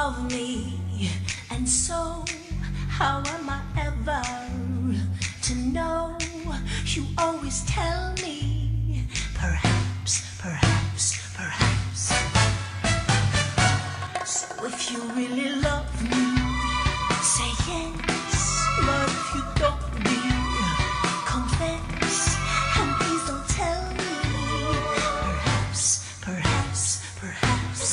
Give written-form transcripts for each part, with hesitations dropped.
of me, and so how am I ever to know? You always tell me, perhaps, perhaps, perhaps. So if you really love me, say yes, but if you don't, dear, confess, and please don't tell me, perhaps, perhaps, perhaps, perhaps.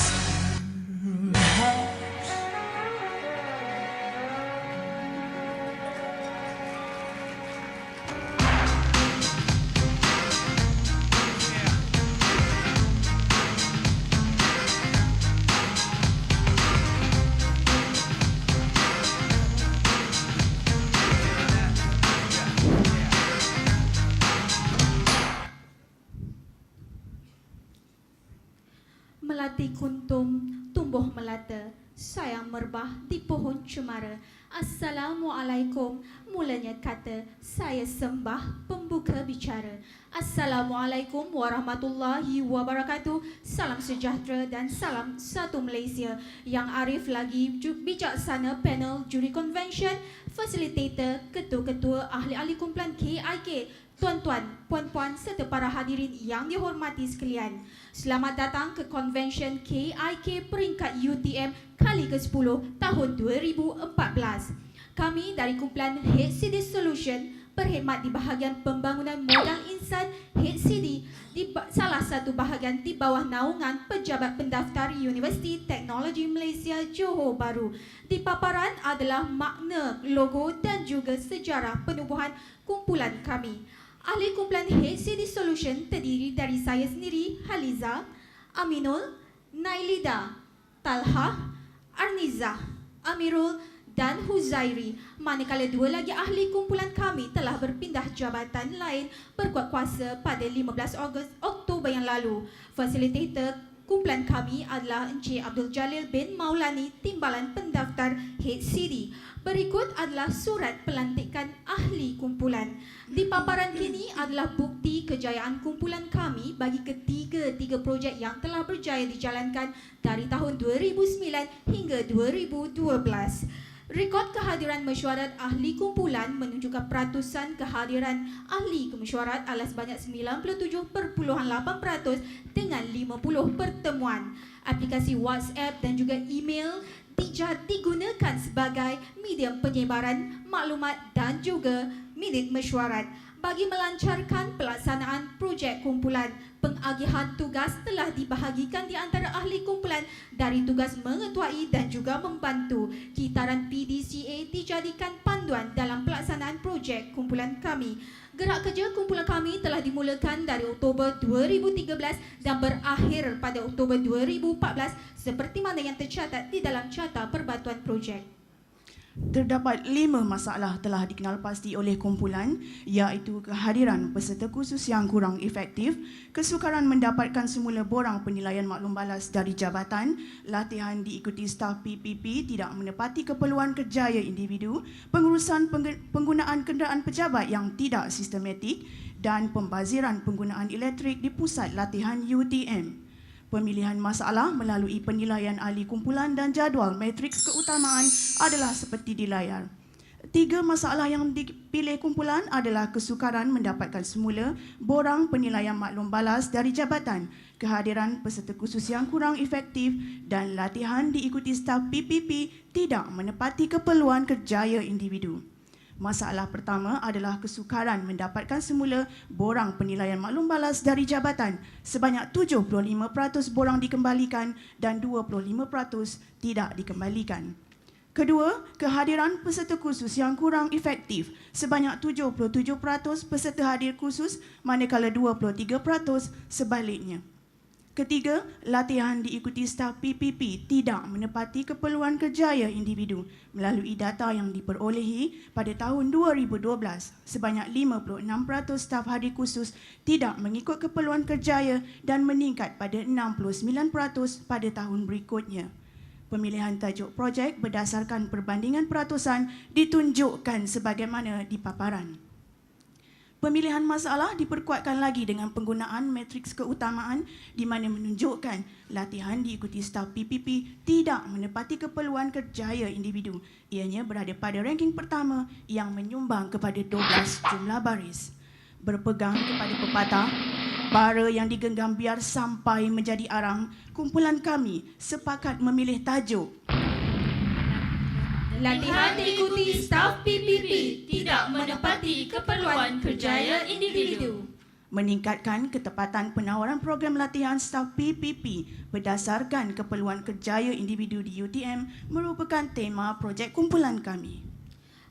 Melati kuntum, tumbuh melata, sayang merbah di pohon cemara. Assalamualaikum, mulanya kata, saya sembah pembuka bicara. Assalamualaikum warahmatullahi wabarakatuh. Salam sejahtera dan salam satu Malaysia. Yang arif lagi bijaksana panel juri convention, fasilitator, ketua-ketua ahli-ahli kumpulan KIK, tuan-tuan, puan-puan serta para hadirin yang dihormati sekalian. Selamat datang ke Convention KIK peringkat UTM kali ke-10 tahun 2014. Kami dari kumpulan HCD Solution berkhidmat di bahagian pembangunan modal insan HCD di salah satu bahagian di bawah naungan Pejabat Pendaftar Universiti Teknologi Malaysia Johor Bahru. Di paparan adalah makna, logo dan juga sejarah penubuhan kumpulan kami. Ahli kumpulan HCD Solution terdiri dari saya sendiri, Haliza, Aminul, Nailida, Talha, Arniza, Amirul dan Huzairi. Manakala dua lagi ahli kumpulan kami telah berpindah jabatan lain berkuat kuasa pada 15 Oktober yang lalu. Fasilitator kumpulan kami adalah Encik Abdul Jalil bin Maulani, Timbalan Pendaftar HCD. Berikut adalah surat pelantikan ahli kumpulan. Di paparan kini adalah bukti kejayaan kumpulan kami bagi ketiga projek yang telah berjaya dijalankan dari tahun 2009 hingga 2012. Rekod kehadiran mesyuarat ahli kumpulan menunjukkan peratusan kehadiran ahli kemesyuarat adalah sebanyak 97.8% dengan 50 pertemuan. Aplikasi WhatsApp dan juga email digunakan sebagai medium penyebaran maklumat dan juga minit mesyuarat. Bagi melancarkan pelaksanaan projek kumpulan, pengagihan tugas telah dibahagikan di antara ahli kumpulan dari tugas mengetuai dan juga membantu. Kitaran PDCA dijadikan panduan dalam pelaksanaan projek kumpulan kami. Gerak kerja kumpulan kami telah dimulakan dari Oktober 2013 dan berakhir pada Oktober 2014 seperti mana yang tercatat di dalam carta perbatuan projek. Terdapat 5 masalah telah dikenal pasti oleh kumpulan, iaitu kehadiran peserta khusus yang kurang efektif, kesukaran mendapatkan semula borang penilaian maklum balas dari jabatan, latihan diikuti staf PPP tidak menepati keperluan kerjaya individu, pengurusan penggunaan kenderaan pejabat yang tidak sistematik dan pembaziran penggunaan elektrik di pusat latihan UTM. Pemilihan masalah melalui penilaian ahli kumpulan dan jadual matriks keutamaan adalah seperti di layar. 3 masalah yang dipilih kumpulan adalah kesukaran mendapatkan semula borang penilaian maklum balas dari jabatan, kehadiran peserta khusus yang kurang efektif dan latihan diikuti staf PPP tidak menepati keperluan kerjaya individu. Masalah pertama adalah kesukaran mendapatkan semula borang penilaian maklum balas dari jabatan. Sebanyak 75% borang dikembalikan dan 25% tidak dikembalikan. Kedua, kehadiran peserta khusus yang kurang efektif. Sebanyak 77% peserta hadir khusus manakala 23% sebaliknya. Ketiga, latihan diikuti staf PPP tidak menepati keperluan kerjaya individu. Melalui data yang diperolehi pada tahun 2012, sebanyak 56% staf hadir khusus tidak mengikut keperluan kerjaya dan meningkat pada 69% pada tahun berikutnya. Pemilihan tajuk projek berdasarkan perbandingan peratusan ditunjukkan sebagaimana di paparan. Pemilihan masalah diperkuatkan lagi dengan penggunaan matriks keutamaan di mana menunjukkan latihan diikuti staf PPP tidak menepati keperluan kerjaya individu. Ianya berada pada ranking pertama yang menyumbang kepada 12 jumlah baris. Berpegang kepada pepatah, bara yang digenggam biar sampai menjadi arang, kumpulan kami sepakat memilih tajuk Latihan diikuti staf PPP tidak menepati keperluan kerjaya individu. meningkatkan ketepatan penawaran program latihan staf PPP berdasarkan keperluan kerjaya individu di UTM merupakan tema projek kumpulan kami.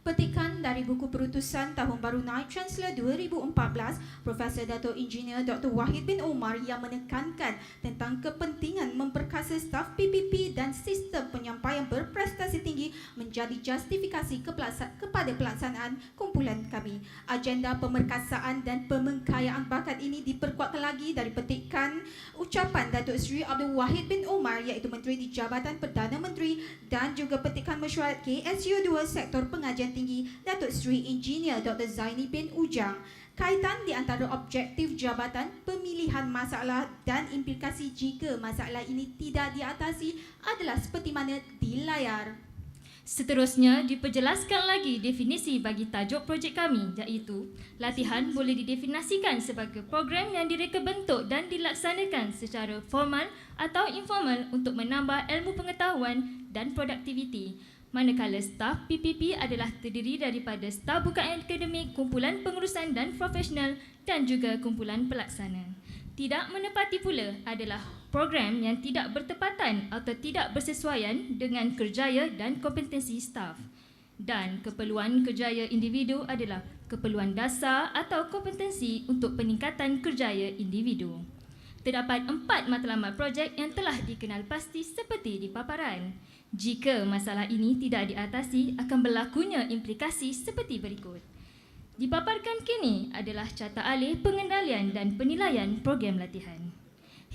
Petikan dari buku perutusan Tahun Baru Naib Chancellor 2014, Profesor Dato' Engineer Dr. Wahid bin Omar yang menekankan tentang kepentingan memperkasa staf PPP dan sistem penyampaian berprestasi tinggi menjadi justifikasi kepada pelaksanaan kumpulan kami. Agenda pemerkasaan dan pemengkayaan bakat ini diperkuatkan lagi dari petikan ucapan Datuk Seri Abdul Wahid bin Omar iaitu Menteri di Jabatan Perdana Menteri dan juga petikan mesyuarat KSU 2 Sektor Pengajian Tinggi Datuk Seri Engineer Dr. Zaini bin Ujang. Kaitan di antara objektif jabatan, pemilihan masalah dan implikasi jika masalah ini tidak diatasi adalah seperti mana di layar. Seterusnya, diperjelaskan lagi definisi bagi tajuk projek kami iaitu latihan boleh didefinisikan sebagai program yang direka bentuk dan dilaksanakan secara formal atau informal untuk menambah ilmu pengetahuan dan produktiviti. Manakala staf PPP adalah terdiri daripada staf bukan akademik, kumpulan pengurusan dan profesional dan juga kumpulan pelaksana. Tidak menepati pula adalah program yang tidak bertepatan atau tidak bersesuaian dengan kerjaya dan kompetensi staf. Dan keperluan kerjaya individu adalah keperluan dasar atau kompetensi untuk peningkatan kerjaya individu. Terdapat 4 matlamat projek yang telah dikenal pasti seperti di paparan. Jika masalah ini tidak diatasi, akan berlakunya implikasi seperti berikut. Dipaparkan kini adalah carta alih pengendalian dan penilaian program latihan.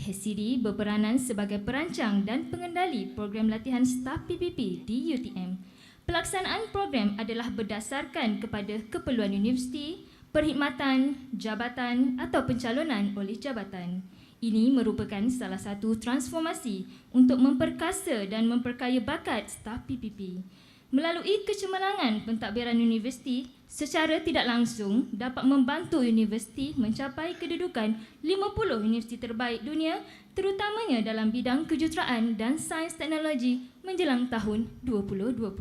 HSCD berperanan sebagai perancang dan pengendali program latihan staf PPP di UTM. Pelaksanaan program adalah berdasarkan kepada keperluan universiti, perkhidmatan, jabatan atau pencalonan oleh jabatan. Ini merupakan salah satu transformasi untuk memperkasa dan memperkaya bakat staf PPP. Melalui kecemerlangan pentadbiran universiti, secara tidak langsung dapat membantu universiti mencapai kedudukan 50 universiti terbaik dunia, terutamanya dalam bidang kejuruteraan dan sains teknologi menjelang tahun 2020.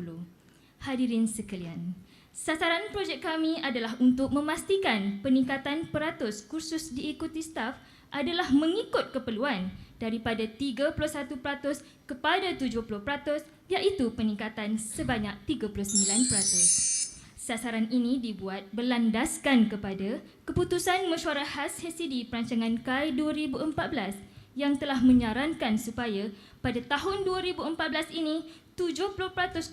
Hadirin sekalian, sasaran projek kami adalah untuk memastikan peningkatan peratus kursus diikuti staf adalah mengikut keperluan daripada 31% kepada 70%, iaitu peningkatan sebanyak 39%. Sasaran ini dibuat berlandaskan kepada keputusan mesyuarat khas HSCD Perancangan KAI 2014 yang telah menyarankan supaya pada tahun 2014 ini 70%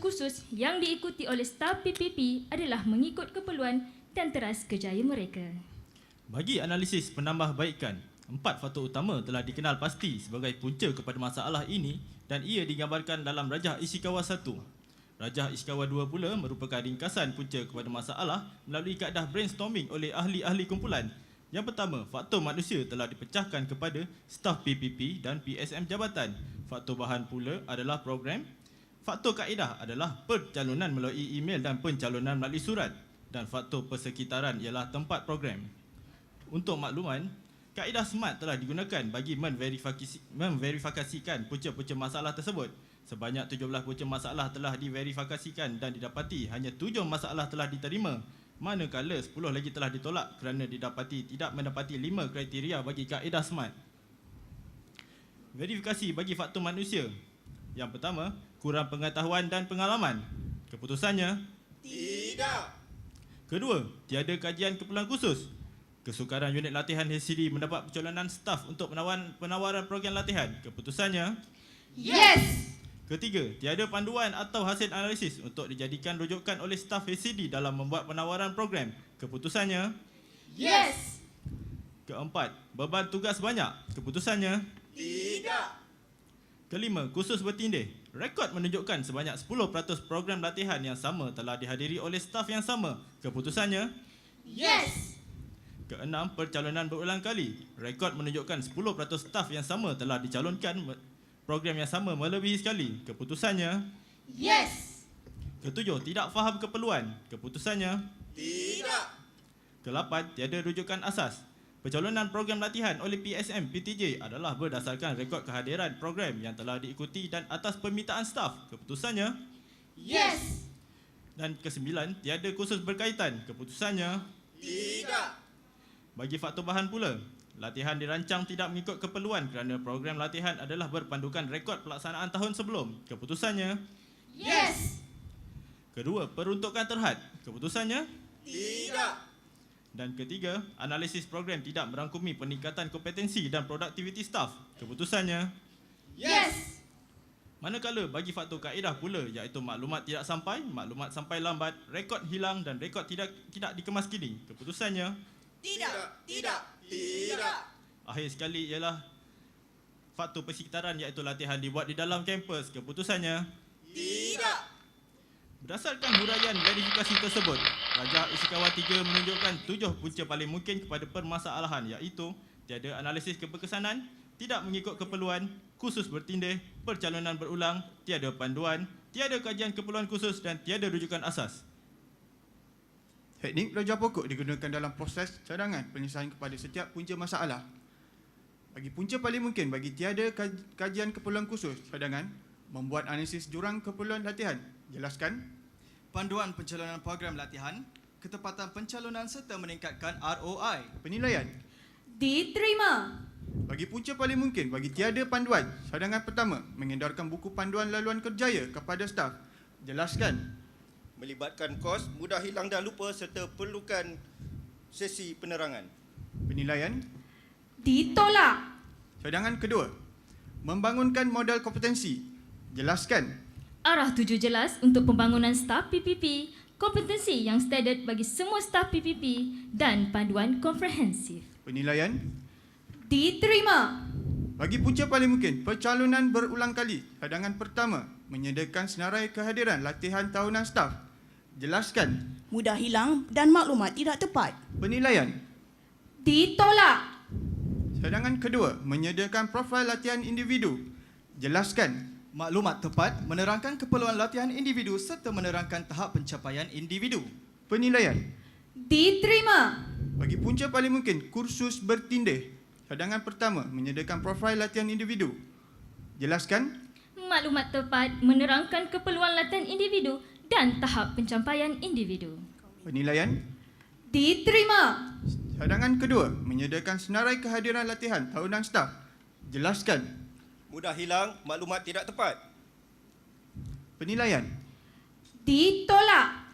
kursus yang diikuti oleh staf PPP adalah mengikut keperluan dan teras kerjaya mereka. Bagi analisis penambahbaikan, 4 faktor utama telah dikenal pasti sebagai punca kepada masalah ini dan ia digambarkan dalam Rajah Ishikawa 1. Rajah Ishikawa 2 pula merupakan ringkasan punca kepada masalah melalui kaedah brainstorming oleh ahli-ahli kumpulan. Yang pertama, faktor manusia telah dipecahkan kepada staf PPP dan PSM jabatan. Faktor bahan pula adalah program. Faktor kaedah adalah pencalonan melalui email dan pencalonan melalui surat. Dan faktor persekitaran ialah tempat program. Untuk makluman, kaedah SMART telah digunakan bagi memverifikasikan punca-punca masalah tersebut. Sebanyak 17 punca masalah telah diverifikasikan dan didapati hanya 7 masalah telah diterima, manakala 10 lagi telah ditolak kerana didapati tidak menepati 5 kriteria bagi kaedah SMART. Verifikasi bagi faktor manusia. Yang pertama, kurang pengetahuan dan pengalaman. Keputusannya, tidak. Kedua, tiada kajian keperluan khusus. Kesukaran unit latihan HSCD mendapat pencalonan staf untuk penawaran program latihan. Keputusannya, Yes! Ketiga, tiada panduan atau hasil analisis untuk dijadikan rujukan oleh staf HSCD dalam membuat penawaran program. Keputusannya, Yes! Keempat, beban tugas banyak. Keputusannya, tidak. Kelima, kursus bertindih. Rekod menunjukkan sebanyak 10% program latihan yang sama telah dihadiri oleh staf yang sama. Keputusannya, Yes! Keenam, percalonan berulang kali. Rekod menunjukkan 10% staf yang sama telah dicalonkan program yang sama melebihi sekali. Keputusannya. Yes. Ketujuh, tidak faham keperluan. Keputusannya. Tidak. Kelapan, tiada rujukan asas. Pencalonan program latihan oleh PSM PTJ adalah berdasarkan rekod kehadiran program yang telah diikuti dan atas permintaan staf. Keputusannya. Yes. Dan kesembilan, tiada kursus berkaitan. Keputusannya. Tidak. Bagi faktor bahan pula, latihan dirancang tidak mengikut keperluan kerana program latihan adalah berpandukan rekod pelaksanaan tahun sebelum. Keputusannya. Yes. Kedua, peruntukan terhad. Keputusannya. Tidak. Dan ketiga, analisis program tidak merangkumi peningkatan kompetensi dan produktiviti staf. Keputusannya. Yes. Manakala bagi faktor kaedah pula iaitu maklumat tidak sampai, maklumat sampai lambat, rekod hilang dan rekod tidak dikemas kini. Keputusannya. Tidak. Tidak. Tidak. Akhir sekali ialah faktor persekitaran iaitu latihan dibuat di dalam kampus. Keputusannya. Tidak. Berdasarkan huraian verifikasi tersebut, Rajah Ishikawa 3 menunjukkan 7 punca paling mungkin kepada permasalahan iaitu tiada analisis keberkesanan, tidak mengikut keperluan, khusus bertindih, percalonan berulang, tiada panduan, tiada kajian keperluan khusus dan tiada rujukan asas. Teknik belajar pokok digunakan dalam proses cadangan penyelesaian kepada setiap punca masalah. Bagi punca paling mungkin bagi tiada kajian keperluan khusus cadangan, membuat analisis jurang keperluan latihan. Jelaskan. Panduan pencalonan program latihan, ketepatan pencalonan serta meningkatkan ROI. Penilaian. Diterima. Bagi punca paling mungkin bagi tiada panduan, cadangan pertama, mengedarkan buku panduan laluan kerjaya kepada staf. Jelaskan. Melibatkan kos, mudah hilang dan lupa serta perlukan sesi penerangan. Penilaian. Ditolak. Cadangan kedua, membangunkan modal kompetensi. Jelaskan. Arah tuju jelas untuk pembangunan staf PPP, kompetensi yang standard bagi semua staf PPP dan panduan komprehensif. Penilaian. Diterima. Bagi punca paling mungkin, pencalonan berulang kali. Cadangan pertama, menyediakan senarai kehadiran latihan tahunan staf. Jelaskan. Mudah hilang dan maklumat tidak tepat. Penilaian. Ditolak. Cadangan kedua, menyediakan profil latihan individu. Jelaskan. Maklumat tepat menerangkan keperluan latihan individu serta menerangkan tahap pencapaian individu. Penilaian. Diterima. Bagi punca paling mungkin, kursus bertindih. Cadangan pertama, menyediakan profil latihan individu. Jelaskan. Maklumat tepat menerangkan keperluan latihan individu dan tahap pencapaian individu. Penilaian. Diterima. Cadangan kedua, menyediakan senarai kehadiran latihan tahunan staf. Jelaskan. Mudah hilang, maklumat tidak tepat. Penilaian. Ditolak.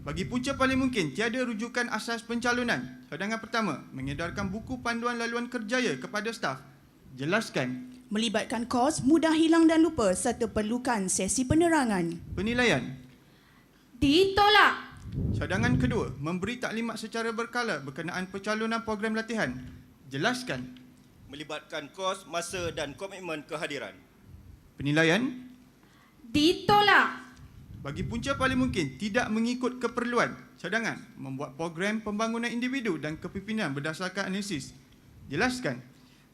Bagi punca paling mungkin, tiada rujukan asas pencalonan. Cadangan pertama, mengedarkan buku panduan laluan kerjaya kepada staf. Jelaskan. Melibatkan kos, mudah hilang dan lupa serta perlukan sesi penerangan. Penilaian. Ditolak. Cadangan kedua, memberi taklimat secara berkala berkenaan pencalonan program latihan. Jelaskan. Melibatkan kos, masa dan komitmen kehadiran. Penilaian. Ditolak. Bagi punca paling mungkin, tidak mengikut keperluan. Cadangan, membuat program pembangunan individu dan kepimpinan berdasarkan analisis. Jelaskan.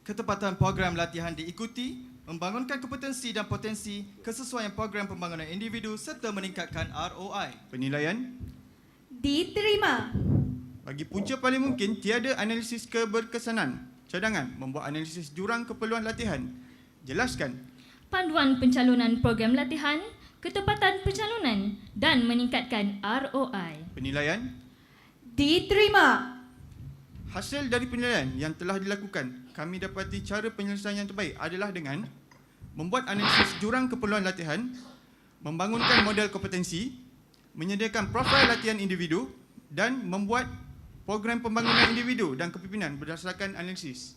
Ketepatan program latihan diikuti, membangunkan kompetensi dan potensi, kesesuaian program pembangunan individu serta meningkatkan ROI. Penilaian. Diterima. Bagi punca paling mungkin, tiada analisis keberkesanan. Cadangan, membuat analisis jurang keperluan latihan. Jelaskan. Panduan pencalonan program latihan, ketepatan pencalonan dan meningkatkan ROI. Penilaian. Diterima. Hasil dari penilaian yang telah dilakukan, kami dapati cara penyelesaian yang terbaik adalah dengan membuat analisis jurang keperluan latihan, membangunkan model kompetensi, menyediakan profil latihan individu dan membuat program pembangunan individu dan kepimpinan berdasarkan analisis.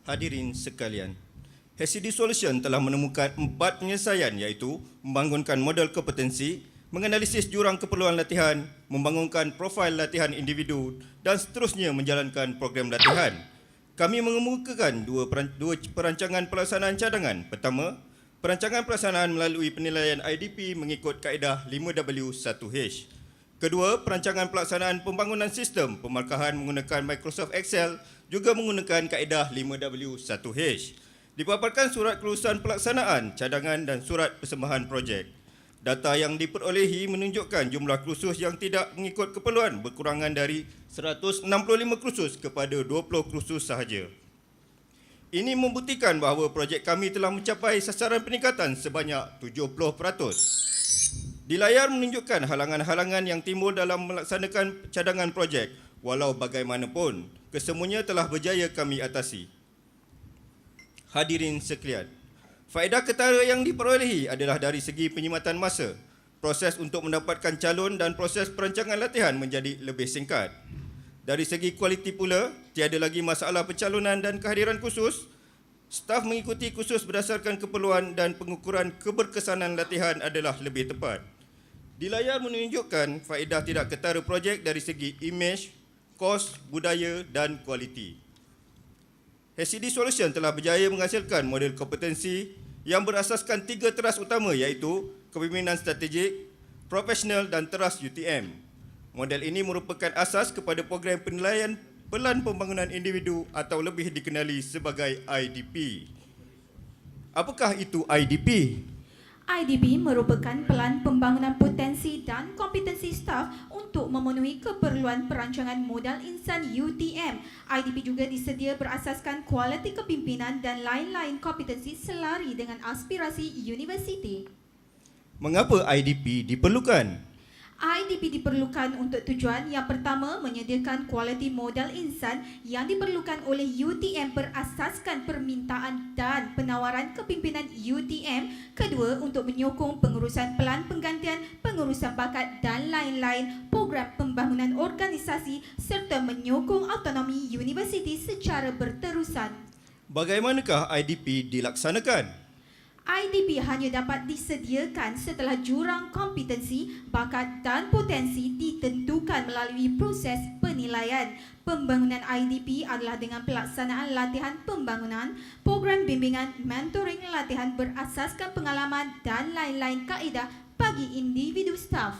Hadirin sekalian, HCD Solution telah menemukan 4 penyelesaian iaitu membangunkan model kompetensi, menganalisis jurang keperluan latihan, membangunkan profil latihan individu dan seterusnya menjalankan program latihan. Kami mengemukakan dua perancangan pelaksanaan cadangan. Pertama, perancangan pelaksanaan melalui penilaian IDP mengikut kaedah 5W1H. Kedua, perancangan pelaksanaan pembangunan sistem pemarkahan menggunakan Microsoft Excel juga menggunakan kaedah 5W1H. Dipaparkan surat kelulusan pelaksanaan, cadangan dan surat persembahan projek. Data yang diperolehi menunjukkan jumlah kursus yang tidak mengikut keperluan berkurangan dari 165 kursus kepada 20 kursus sahaja. Ini membuktikan bahawa projek kami telah mencapai sasaran peningkatan sebanyak 70%. Di layar menunjukkan halangan-halangan yang timbul dalam melaksanakan cadangan projek. Walau bagaimanapun, kesemuanya telah berjaya kami atasi. Hadirin sekalian, faedah ketara yang diperolehi adalah dari segi penyematan masa. Proses untuk mendapatkan calon dan proses perancangan latihan menjadi lebih singkat. Dari segi kualiti pula, tiada lagi masalah pencalonan dan kehadiran khusus. Staf mengikuti kursus berdasarkan keperluan dan pengukuran keberkesanan latihan adalah lebih tepat. Di layar menunjukkan faedah tidak ketara projek dari segi imej, kos, budaya dan kualiti. HCD Solution telah berjaya menghasilkan model kompetensi yang berasaskan 3 teras utama iaitu kepimpinan strategik, profesional dan teras UTM. Model ini merupakan asas kepada program penilaian pelan pembangunan individu atau lebih dikenali sebagai IDP. Apakah itu IDP? IDP merupakan pelan pembangunan potensi dan kompetensi staf untuk memenuhi keperluan perancangan modal insan UTM. IDP juga disedia berasaskan kualiti kepimpinan dan lain-lain kompetensi selari dengan aspirasi universiti. Mengapa IDP diperlukan? IDP diperlukan untuk tujuan yang pertama menyediakan kualiti modal insan yang diperlukan oleh UTM berasaskan permintaan dan penawaran kepimpinan UTM. Kedua, untuk menyokong pengurusan pelan penggantian, pengurusan bakat dan lain-lain program pembangunan organisasi serta menyokong autonomi universiti secara berterusan. Bagaimanakah IDP dilaksanakan? IDP hanya dapat disediakan setelah jurang kompetensi, bakat dan potensi ditentukan melalui proses penilaian. Pembangunan IDP adalah dengan pelaksanaan latihan pembangunan, program bimbingan, mentoring latihan berasaskan pengalaman dan lain-lain kaedah bagi individu staf.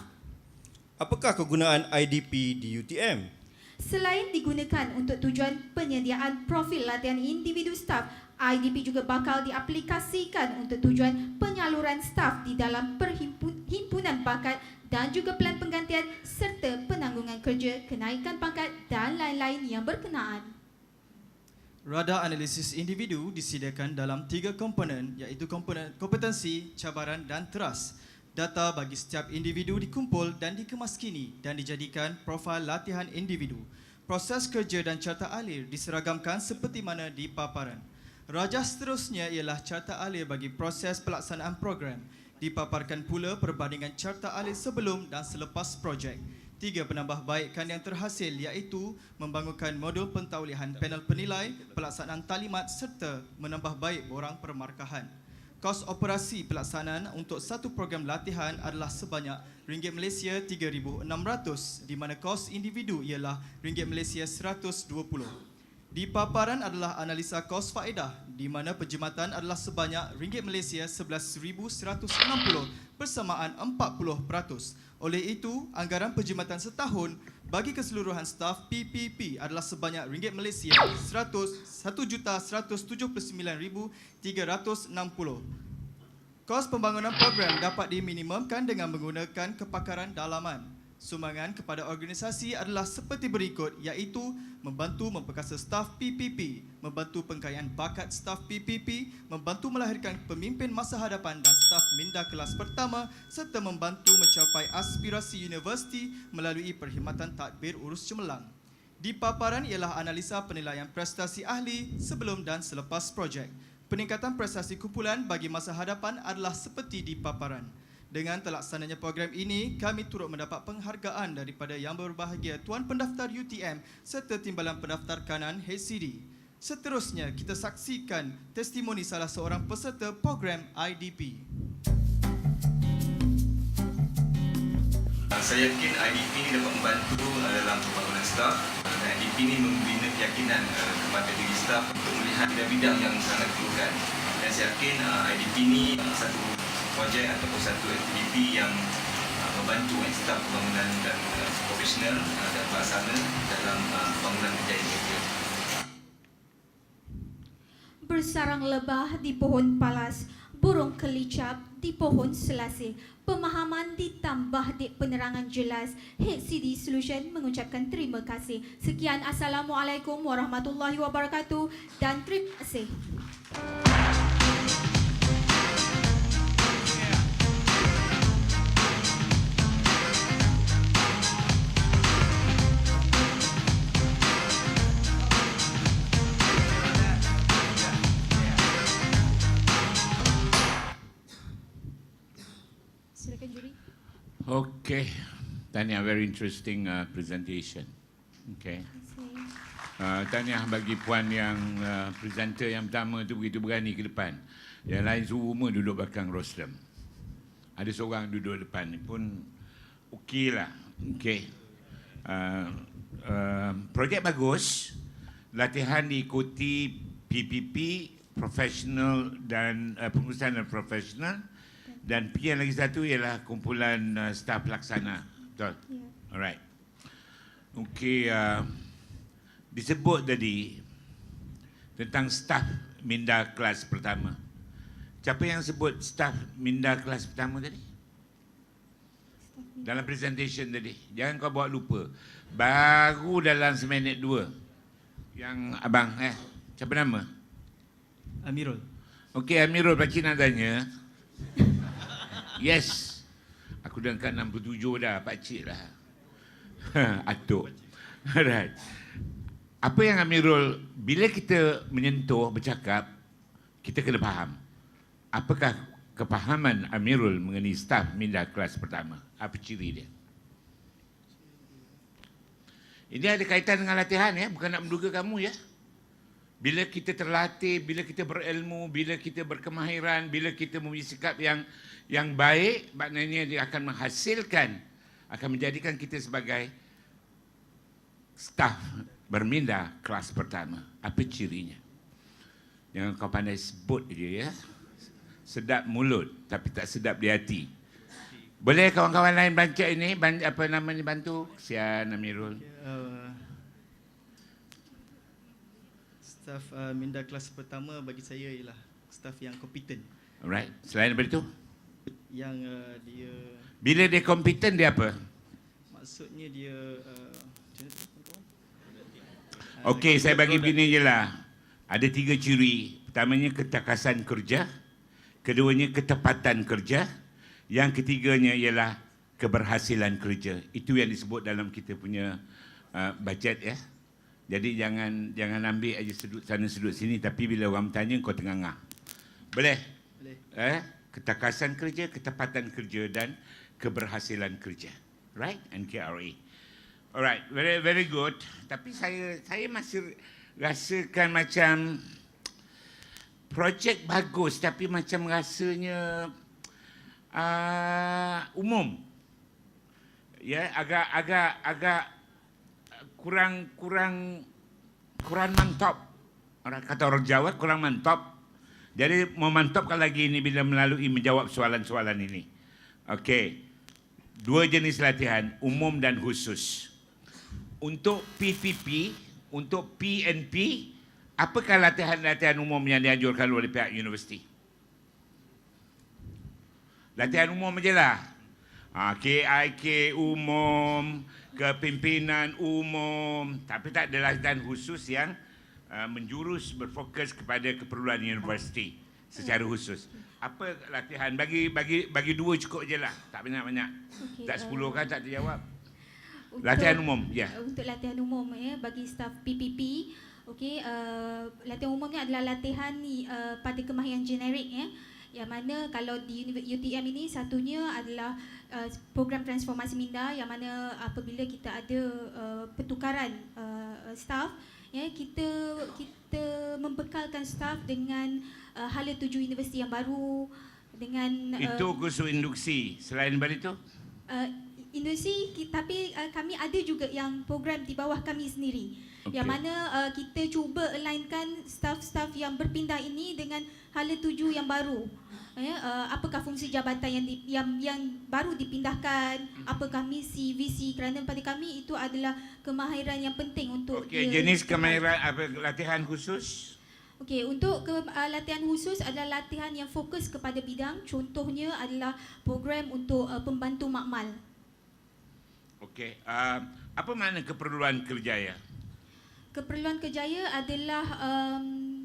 Apakah kegunaan IDP di UTM? Selain digunakan untuk tujuan penyediaan profil latihan individu staf, IDP juga bakal diaplikasikan untuk tujuan penyaluran staf di dalam perhimpunan bakat dan juga pelan penggantian serta penanggungan kerja, kenaikan pangkat dan lain-lain yang berkenaan. Radar analisis individu disediakan dalam 3 komponen iaitu komponen kompetensi, cabaran dan teras. Data bagi setiap individu dikumpul dan dikemaskini dan dijadikan profil latihan individu. Proses kerja dan carta alir diseragamkan seperti mana di paparan. Rajah seterusnya ialah carta alir bagi proses pelaksanaan program. Dipaparkan pula perbandingan carta alir sebelum dan selepas projek. 3 penambahbaikan yang terhasil iaitu membangunkan modul pentaulihan panel penilai, pelaksanaan talimat serta menambah baik borang permarkahan. Kos operasi pelaksanaan untuk satu program latihan adalah sebanyak RM Malaysia 3,600 di mana kos individu ialah RM Malaysia 120. Di paparan adalah analisa kos faedah di mana penjimatan adalah sebanyak RM Malaysia 11,160 persamaan 40%. Oleh itu, anggaran penjimatan setahun bagi keseluruhan staf PPP adalah sebanyak RM Malaysia 101,179,360. Kos pembangunan program dapat diminimumkan dengan menggunakan kepakaran dalaman. Sumbangan kepada organisasi adalah seperti berikut iaitu membantu memperkasa staf PPP, membantu pengkayaan bakat staf PPP, membantu melahirkan pemimpin masa hadapan dan staf minda kelas pertama serta membantu mencapai aspirasi universiti melalui perkhidmatan tadbir urus cemerlang. Di paparan ialah analisa penilaian prestasi ahli sebelum dan selepas projek. Peningkatan prestasi kumpulan bagi masa hadapan adalah seperti di paparan. Dengan terlaksananya program ini, kami turut mendapat penghargaan daripada yang berbahagia Tuan Pendaftar UTM serta Timbalan Pendaftar Kanan HCD. Seterusnya, kita saksikan testimoni salah seorang peserta program IDP. Saya yakin IDP ini dapat membantu dalam pembangunan staf. IDP ini membina keyakinan kepada diri staf untuk melihat bidang yang sangat perlukan. Dan saya yakin IDP ini satu projek ataupun satu aktiviti yang membantu staf pembangunan dan profesional dan pelaksana dalam pembangunan berjaya media. Bersarang lebah di pohon palas, burung kelicap di pohon selasih. Pemahaman ditambah di penerangan jelas. HCD Solution mengucapkan terima kasih. Sekian, Assalamualaikum warahmatullahi wabarakatuh dan terima kasih. Silakan juri. Okay, tahniah, very interesting presentation. Okay. Tahniah bagi puan yang presenter yang pertama tu begitu berani ke depan. Yang lain semua duduk belakang rostrum. Ada seorang duduk depan ni pun okey lah. Okay. Projek bagus. Latihan diikuti PPP, profesional dan pengurusan dan profesional. Dan P yang lagi satu ialah kumpulan staf pelaksana. Betul? Yeah. Alright. Okey, disebut tadi tentang staf minda kelas pertama. Siapa yang sebut staf minda kelas pertama tadi? Dalam presentation tadi. Jangan kau bawa lupa. Baru dalam seminit 2. Yang abang, siapa nama? Amirul. Okey, Amirul, pakcik nak tanya. Yes. Aku dah angkat 67 dah, pakcik lah. Atuk. Alright. Apa yang Amirul, bila kita menyentuh, bercakap, kita kena faham. Apakah kepahaman Amirul mengenai staf minda kelas pertama? Apa ciri dia? Ini ada kaitan dengan latihan ya, bukan nak menduga kamu ya. Bila kita terlatih, bila kita berilmu, bila kita berkemahiran, bila kita mempunyai sikap yang baik, maknanya dia akan menghasilkan, akan menjadikan kita sebagai staf berminda kelas pertama. Apa cirinya? Jangan kau pandai sebut je ya. Sedap mulut tapi tak sedap di hati. Boleh kawan-kawan lain baca ini, apa namanya, bantu? Sian Amirul. Staf minda kelas pertama bagi saya ialah staf yang kompeten. Alright. Selain daripada itu? Yang dia... Bila dia kompeten, dia apa? Maksudnya dia... Okey, saya bagi begini je lah. Ada 3 ciri. Pertamanya ketakasan kerja. Keduanya ketepatan kerja. Yang ketiganya ialah keberhasilan kerja. Itu yang disebut dalam kita punya bajet ya. Jadi jangan ambil aja sudut sana sudut sini, tapi bila orang bertanya kau tengah-tengah. Boleh? Boleh. Ketakasan kerja, ketepatan kerja dan keberhasilan kerja. Right? And KRA. Alright, very very good. Tapi saya masih rasakan macam projek bagus tapi macam rasanya umum. Ya, agak kurang mantap. Kata orang Jawa kurang mantap. Jadi memantapkan lagi ini bila melalui menjawab soalan-soalan ini. Okey. 2 jenis latihan, umum dan khusus. Untuk PPP, untuk PNP, apakah latihan-latihan umum yang dianjurkan oleh pihak universiti? Latihan umum je lah. KIK umum, kepimpinan umum, tapi tak ada latihan khusus yang menjurus berfokus kepada keperluan universiti secara khusus. Apa latihan? Bagi 2 cukup je lah, tak banyak-banyak. Okay, tak 10 kan tak terjawab. Latihan umum, ya. Untuk latihan umum ya, bagi staf PPP, okey, latihan umum ni adalah latihan pada kemahiran generik ya. Yang mana kalau di UTM ini satunya adalah program transformasi minda, yang mana apabila kita ada pertukaran staf ya, kita membekalkan staf dengan hala tuju universiti yang baru dengan itu khusus induksi. Selain daripada itu induksi, tapi kami ada juga yang program di bawah kami sendiri. Okay. Yang mana kita cuba alignkan staf-staf yang berpindah ini dengan hala tuju yang baru. apakah fungsi jabatan yang baru dipindahkan, apakah misi, visi, kerana pada kami itu adalah kemahiran yang penting untuk Okey, jenis kemahiran apa latihan khusus? Okey, untuk latihan khusus adalah latihan yang fokus kepada bidang. Contohnya adalah program untuk pembantu makmal. Okey, apa makna keperluan kerjaya? Keperluan kerjaya adalah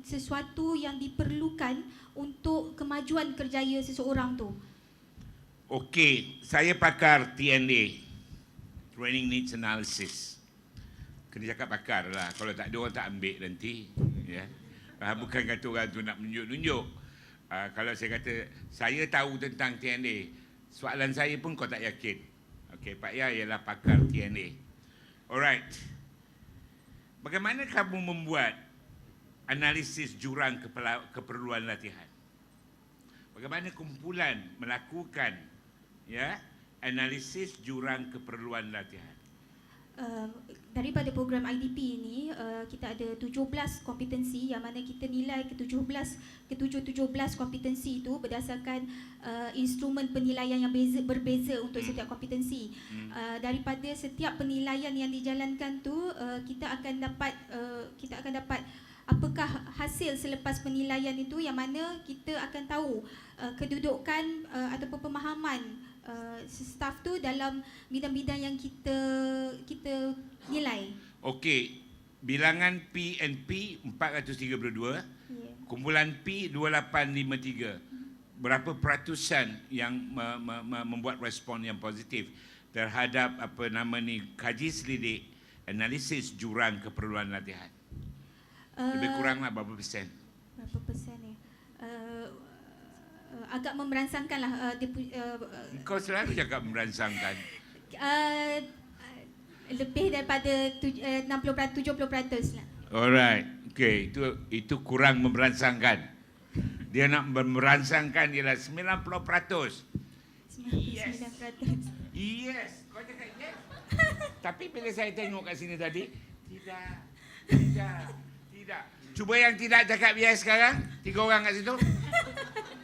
sesuatu yang diperlukan untuk kemajuan kerjaya seseorang tu. Okey, saya pakar TNA, Training Needs Analysis. Kena cakap pakar lah, kalau tak ada orang tak ambil nanti. Ya. Bukan kata orang tu nak menunjuk-nunjuk. Kalau saya kata, saya tahu tentang TNA, soalan saya pun kau tak yakin. Okey, Pak Ya ialah pakar TNA. Alright. Bagaimana kamu membuat analisis jurang keperluan latihan? Bagaimana kumpulan melakukan analisis jurang keperluan latihan? Daripada program IDP ini kita ada 17 kompetensi yang mana kita nilai ke-17 kompetensi itu berdasarkan instrumen penilaian yang berbeza untuk setiap kompetensi. Daripada setiap penilaian yang dijalankan tu kita akan dapat apakah hasil selepas penilaian itu, yang mana kita akan tahu kedudukan ataupun pemahaman staf tu dalam bidang-bidang yang kita nilai. Okey, bilangan PNP 432, kumpulan P 2853. Berapa peratusan yang membuat respon yang positif terhadap kaji selidik analisis jurang keperluan latihan? Lebih kuranglah berapa persen? Berapa persen ni? Agak memberansangkan lah. Kau selalu cakap memberansangkan. Lebih daripada 70% lah. Alright, okay, itu kurang memberansangkan. Dia nak memberansangkan ialah 90%. 99%. Yes, kau cakap yes. Tapi bila saya tengok kat sini tadi, tidak. Cuba yang tidak cakap yes sekarang, 3 orang kat situ.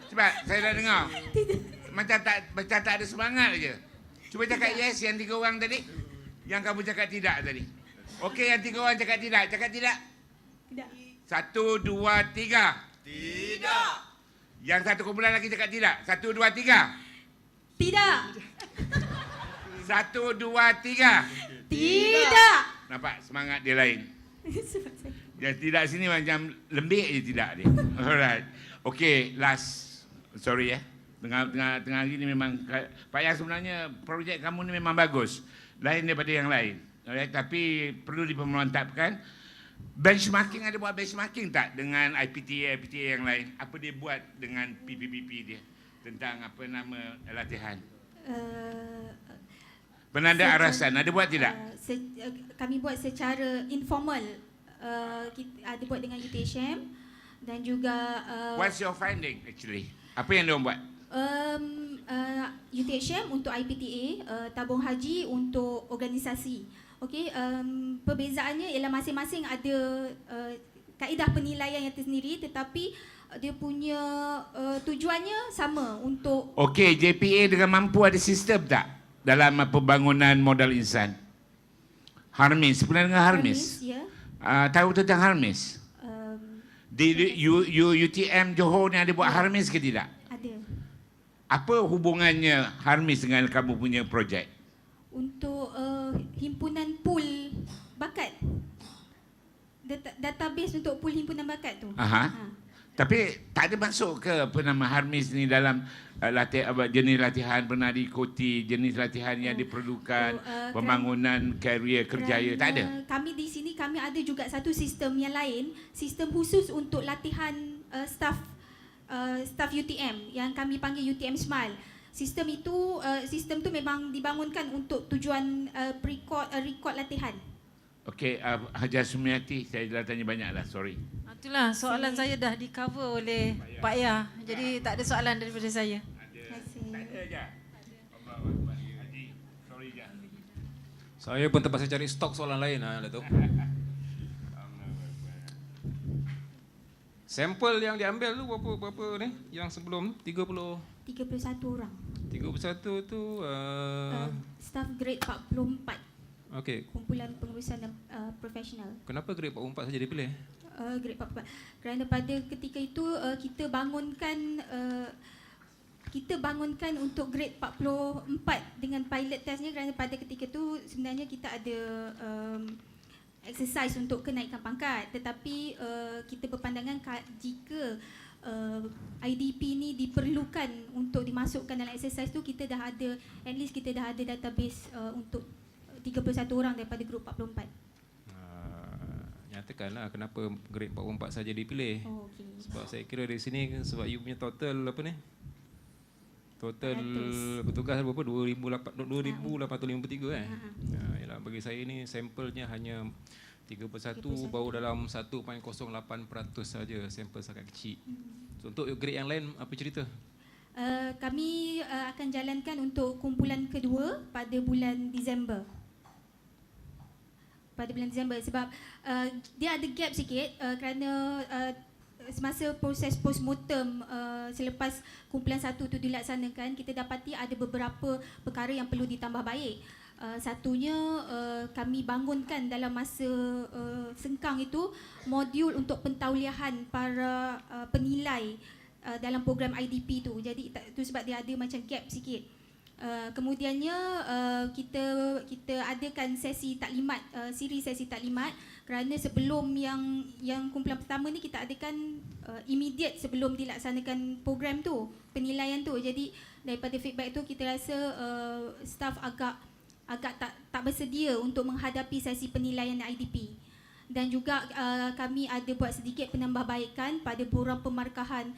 Sebab saya dah dengar. Macam tak ada semangat aja. Cuba cakap yes yang 3 orang tadi. Yang kamu cakap tidak tadi. Okey, yang 3 orang cakap tidak. Cakap tidak? Tidak. 1, 2, 3. Tidak. Yang satu kumpulan lagi cakap tidak. 1, 2, 3. Tidak. 1, 2, 3. Tidak. Nampak semangat dia lain. Sebab saya Yang tidak sini macam lembik je tidak dia. Alright. Okey, last. Sorry Tengah hari ni memang Pak Yah, sebenarnya projek kamu ni memang bagus. Lain daripada yang lain. Alright, tapi perlu dipermantapkan. Benchmarking, ada buat benchmarking tak dengan IPTA yang lain? Apa dia buat dengan PPPP dia tentang latihan? Penanda arasan, ada buat tidak? Kami buat secara informal. Kita ada buat dengan UTHM dan juga What's your finding actually? Apa yang diorang buat? UTHM untuk IPTA, tabung haji untuk organisasi. Okey, perbezaannya ialah masing-masing ada kaedah penilaian yang tersendiri, tetapi dia punya tujuannya sama untuk. Okey, JPA dengan mampu ada sistem tak dalam pembangunan modal insan? Harmis, pernah dengar Harmis? Ya. Tahu tentang Harmis? Di UTM Johor ni ada buat Harmis ke tidak? Ada. Apa hubungannya Harmis dengan kamu punya projek? Untuk himpunan pool bakat. Database untuk pool himpunan bakat tu. Aha. Tapi tak ada masuk ke Harmis ni dalam jenis latihan pernah diikuti, jenis latihan yang diperlukan, pembangunan karier kerjaya, tak ada? Kami di sini kami ada juga satu sistem yang lain, sistem khusus untuk latihan staff UTM yang kami panggil UTM Smile. Sistem tu memang dibangunkan untuk tujuan record latihan. Okey, Hajar Sumiati, saya dah tanya banyak lah, sorry. Itulah soalan saya dah di cover oleh Pak Yah. Jadi tak ada soalan daripada saya. Tak ada je. Haji, sorry je. Saya pun terpaksa cari stok soalan lain Datuk. Sampel yang diambil tu berapa ni? Yang sebelum 31 orang. 31 tu Staff grade 44. okey. Kumpulan pengurusan profesional. Kenapa grade 44 saja dipilih? Grade 44. Kerana pada ketika itu kita bangunkan untuk grade 44 dengan pilot testnya, kerana pada ketika itu sebenarnya kita ada exercise untuk kenaikkan pangkat, tetapi kita berpandangan jika IDP ni diperlukan untuk dimasukkan dalam exercise tu, kita dah ada, at least kita dah ada database untuk 31 orang daripada grup 44. Nyatakanlah kenapa grade 44 saja dipilih. Oh, okay. Sebab saya kira dari sini sebab you punya total apa ni? Total petugas berapa? 2,853 yalah, bagi saya ni sampelnya hanya 31 baru dalam 1.08% saja, sampel sangat kecil. So, untuk grade yang lain apa cerita? Kami akan jalankan untuk kumpulan kedua pada bulan Disember. Sebab dia ada gap sikit kerana semasa proses postmortem selepas kumpulan 1 tu dilaksanakan, kita dapati ada beberapa perkara yang perlu ditambah baik. Satunya kami bangunkan dalam masa sengkang itu modul untuk pentauliahan para penilai dalam program IDP tu. Jadi itu sebab dia ada macam gap sikit. Kemudiannya kita adakan sesi taklimat, siri sesi taklimat, kerana sebelum yang kumpulan pertama ni kita adakan immediate sebelum dilaksanakan program tu, penilaian tu. Jadi daripada feedback tu kita rasa staff agak tak bersedia untuk menghadapi sesi penilaian IDP. Dan juga kami ada buat sedikit penambahbaikan pada borang pemarkahan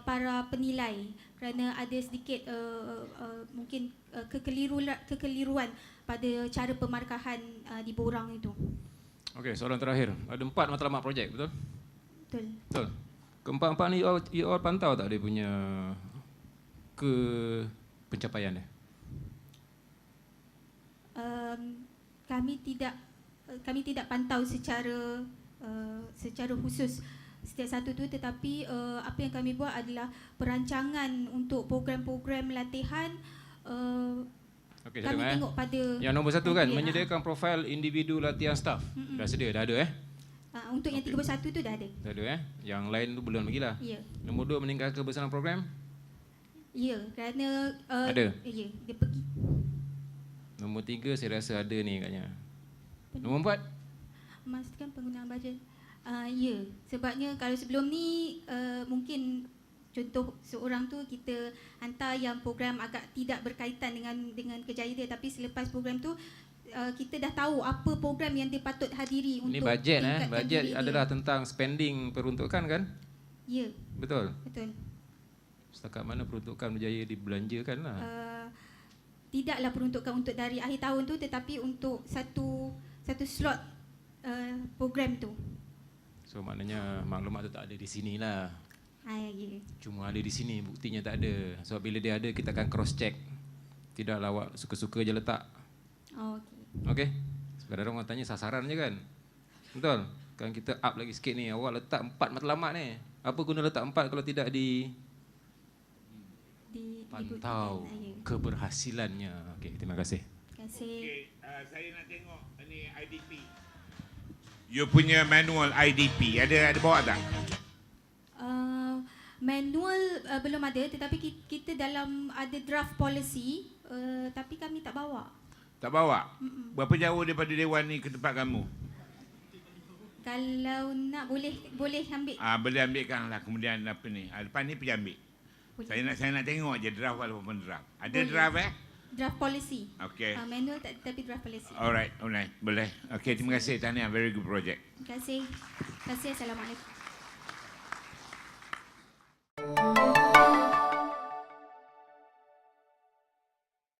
para penilai, kerana ada sedikit mungkin kekeliruan pada cara pemarkahan di borang itu. Okey, soalan terakhir. Ada 4 matlamat projek, betul? Betul. Keempat-empat ni you all pantau tak dia punya pencapaian dia? Kami tidak pantau secara khusus setiap satu tu, tetapi apa yang kami buat adalah perancangan untuk program-program latihan. Okey, kami tengok pada yang nombor 1 kan, menyediakan profil individu latihan staff. Dah sedia, dah ada untuk yang 31 tu dah ada. Dah ada Yang lain tu belum lagi lah. Ya. Nombor 2, meningkatkan kebersamaan program. Ya, kerana ada. Ya, dia pergi. Nombor 3 saya rasa ada ni agaknya. Nombor 4, memastikan penggunaan bajet. Ya, sebabnya kalau sebelum ni mungkin contoh seorang tu kita hantar yang program agak tidak berkaitan dengan kerjaya dia, tapi selepas program tu kita dah tahu apa program yang dia patut hadiri untuk ni bajet bajet diri adalah dia. tentang spending peruntukan kan? Ya. Betul. Setakat mana peruntukan berjaya dibelanjakan lah? Tidaklah peruntukan untuk dari akhir tahun tu, tetapi untuk satu slot program tu. So maknanya maklumat tu tak ada di sini lah. Ya. Cuma ada di sini, buktinya tak ada. Sebab bila dia ada, kita akan cross check. Tidaklah awak suka-suka je letak. Okey. Sebenarnya orang tanya sasaran je kan? Betul? Kan kita up lagi sikit ni. Awak letak 4 matlamat ni. Apa guna letak 4 kalau tidak pantau keberhasilannya. Okey, terima kasih. Terima kasih. Okey, saya nak tengok ni IDP. You punya manual IDP ada bawa tak? Manual belum ada, tetapi kita dalam ada draft policy, tapi kami tak bawa. Tak bawa? Berapa jauh daripada Dewan ni ke tempat kamu? Kalau nak boleh ambil. Boleh ambilkan lah, kemudian apa ni? Lepas ni pergi ambil. Saya nak tengok je draft walaupun draft. Ada boleh. Draft Draft policy. Okey. Manual tak, tapi draft policy. Alright. Boleh. Okey, terima kasih Tahniah, very good project. Terima kasih. Assalamualaikum.